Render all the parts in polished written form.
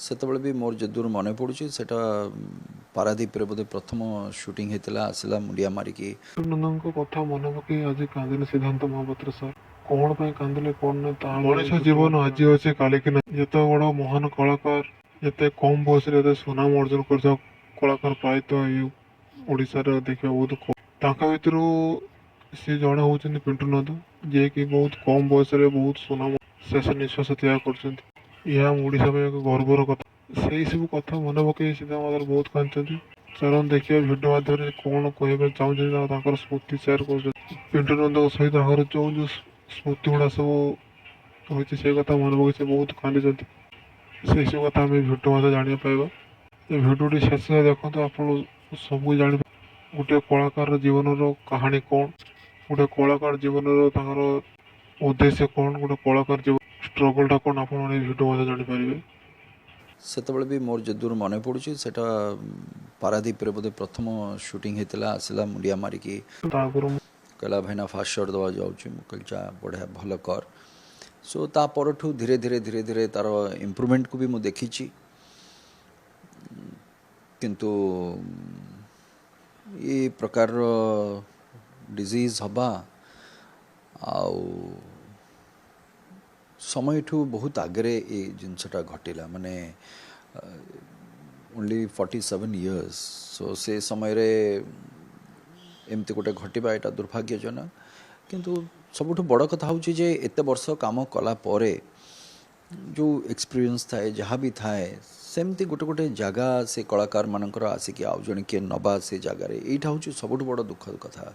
ସେତେବେଳେ ବି ମୋର ଯେଦୂର ମନେ ପଡ଼ୁଛି ସେଇଟା ପାରାଦୀପରେ ବୋଧେ ପ୍ରଥମ ସୁଟିଂ ହେଇଥିଲା। ଆସିଲା ମୁଣ୍ଡିଆ ମାରିକି ନନ୍ଦଙ୍କ କଥା ମନେ ପକେଇ ଆଜି କାନ୍ଦିଲେ ସିଦ୍ଧାନ୍ତ ମହାପାତ୍ର ସାର୍। କଣ ପାଇଁ କାନ୍ଦିଲେ କଣ ନାହିଁ ତା ମଣିଷ ଜୀବନ ଆଜି ଅଛି କାଲି କି ନାହିଁ। ଯେତେ ବଡ଼ ମହାନ କଳାକାର, ଯେତେ କମ୍ ବୟସରେ ଏତେ ସୁନାମ ଅର୍ଜନ କରିଥିବା କଳାକାର ପ୍ରାୟତଃ ଏଇ ଓଡ଼ିଶାରେ ଦେଖିବା ବହୁତ କମ୍। ତାଙ୍କ ଭିତରୁ ସେ ଜଣେ ହେଉଛନ୍ତି ପିଣ୍ଟୁ ନନ୍ଦ, ଯିଏକି ବହୁତ କମ୍ ବୟସରେ ବହୁତ ସୁନାମ ଶେଷ ନିଶ୍ୱାସ ତ୍ୟାଗ କରୁଛନ୍ତି। ଏହା ଆମ ଓଡ଼ିଶା ପାଇଁ ଏକ ଗର୍ବର କଥା। ସେଇ ସବୁ କଥା ମନେ ପକେଇ ସିଦ୍ଧାନ୍ତ ମହାପାତ୍ର ବହୁତ କାନ୍ଦିଛନ୍ତି। ଚାଲନ୍ତୁ ଦେଖିବା ଭିଡ଼ିଓ ମାଧ୍ୟମରେ କଣ କହିବାକୁ ଚାହୁଁଛନ୍ତି ଆଉ ତାଙ୍କର ସ୍ମୃତି ସେୟାର କରୁଛନ୍ତି। ପିଣ୍ଟୁ ନନ୍ଦଙ୍କ ସହିତ ତାଙ୍କର ଯେଉଁ ସ୍ମୃତି ଗୁଡ଼ା ସବୁ ହୋଇଛି ସେ କଥା ମନେ ପକେଇ ସେ ବହୁତ କାନ୍ଦିଛନ୍ତି। ସେସବୁ କଥା ଆମେ ଭିଡ଼ିଓ ମଧ୍ୟ ଜାଣିବା ପାଇବା। ଏ ଭିଡ଼ିଓଟି ଶେଷରେ ଦେଖନ୍ତୁ, ଆପଣ ସବୁ ଜାଣିପାରିବେ ଗୋଟେ କଳାକାରର ଜୀବନର କାହାଣୀ କ'ଣ, ଗୋଟେ କଳାକାର ଜୀବନର ତାଙ୍କର ଉଦ୍ଦେଶ୍ୟ କ'ଣ, ଗୋଟେ କଳାକାର ଜୀବନ ଷ୍ଟ୍ରଗଲଟା କ'ଣ, ଆପଣ ଏ ଭିଡ଼ିଓ ମଧ୍ୟ ଜାଣିପାରିବେ। ସେତେବେଳେ ବି ମୋର ଯେଦୂର ମନେ ପଡ଼ୁଛି ସେଇଟା ପାରାଦୀପରେ ବୋଧେ ପ୍ରଥମ ସୁଟିଂ ହେଇଥିଲା। ଆସିଲା ମୁଣ୍ଡିଆ ମାରିକି ତାପରେ କହିଲା ଭାଇନା ଫାଷ୍ଟ ସଟ୍ ଦେବା ଯାଉଛି। ମୁଁ କହିଲି ଯା ବଢ଼ିଆ ଭଲ କର। ସୋ ତା ପରଠୁ ଧୀରେ ଧୀରେ ତାର ଇମ୍ପ୍ରୁଭମେଣ୍ଟକୁ ବି ମୁଁ ଦେଖିଛି। କିନ୍ତୁ ଏ ପ୍ରକାରର ଡିଜିଜ୍ ହେବା ଆଉ ସମୟଠୁ ବହୁତ ଆଗରେ ଏ ଜିନିଷଟା ଘଟିଲା। ମାନେ ଓନ୍ଲି 47 ଇୟର୍ସ। ସୋ ସେ ସମୟରେ ଏମିତି ଗୋଟେ ଘଟିବା ଏଇଟା ଦୁର୍ଭାଗ୍ୟଜନକ। କିନ୍ତୁ ସବୁଠୁ ବଡ଼ କଥା ହେଉଛି ଯେ ଏତେ ବର୍ଷ କାମ କଲା ପରେ ଯେଉଁ ଏକ୍ସପିରିଏନ୍ସ ଥାଏ, ଯାହା ବି ଥାଏ, ସେମିତି ଗୋଟେ ଜାଗା ସେ କଳାକାରମାନଙ୍କର ଆସିକି ଆଉ ଜଣେ କିଏ ନେବା ସେ ଜାଗାରେ, ଏଇଟା ହେଉଛି ସବୁଠୁ ବଡ଼ ଦୁଃଖଦ କଥା।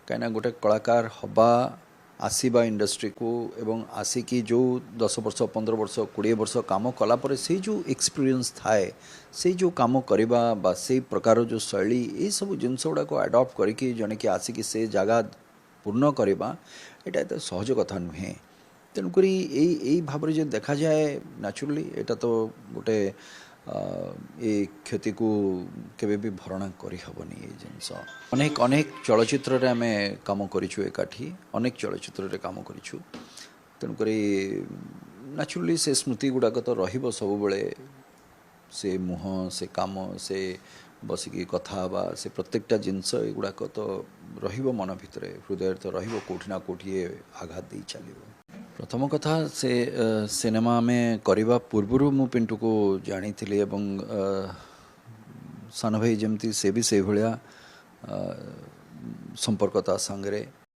କାହିଁକିନା ଗୋଟେ କଳାକାର ହେବା, ଆସିବା ଇଣ୍ଡଷ୍ଟ୍ରିକୁ ଏବଂ ଆସିକି ଯେଉଁ 10 ବର୍ଷ 15 ବର୍ଷ 20 ବର୍ଷ କାମ କଲା ପରେ ସେଇ ଯେଉଁ ଏକ୍ସପିରିଏନ୍ସ ଥାଏ, ସେଇ ଯେଉଁ କାମ କରିବା ବା ସେଇ ପ୍ରକାର ଯେଉଁ ଶୈଳୀ, ଏଇସବୁ ଜିନିଷ ଗୁଡ଼ାକୁ ଆଡ଼ପ୍ଟ କରିକି ଜଣେ କି ଆସିକି ସେ ଜାଗା ପୂର୍ଣ୍ଣ କରିବା, ଏଇଟା ଏତେ ସହଜ କଥା ନୁହେଁ। ତେଣୁକରି ଏଇ ଭାବରେ ଯଦି ଦେଖାଯାଏ, ନ୍ୟାଚୁରାଲି ଏଇଟା ତ ଗୋଟେ ଏ କ୍ଷତିକୁ କେବେ ବି ଭରଣା କରିହେବନି। ଏଇ ଜିନିଷ ଅନେକ ଚଳଚ୍ଚିତ୍ରରେ ଆମେ କାମ କରିଛୁ ଏକାଠି, ଅନେକ ଚଳଚ୍ଚିତ୍ରରେ କାମ କରିଛୁ। ତେଣୁକରି ନ୍ୟାଚୁରାଲି ସେ ସ୍ମୃତି ଗୁଡ଼ାକ ତ ରହିବ ସବୁବେଳେ। ସେ ମୁହଁ, ସେ କାମ, ସେ ବସିକି କଥା ହେବା, ସେ ପ୍ରତ୍ୟେକଟା ଜିନିଷ ଏଗୁଡ଼ାକ ତ ରହିବ ମନ ଭିତରେ, ହୃଦୟରେ ତ ରହିବ, କେଉଁଠି ନା କେଉଁଠି ଆଘାତ ଦେଇ ଚାଲିବ। ପ୍ରଥମ କଥା, ସେ ସିନେମା ଆମେ କରିବା ପୂର୍ବରୁ ମୁଁ ପିଣ୍ଟୁକୁ ଜାଣିଥିଲି ଏବଂ ସାନ ଭାଇ ଯେମିତି ସେ ବି ସେଇଭଳିଆ ସମ୍ପର୍କ ତା ସାଙ୍ଗରେ।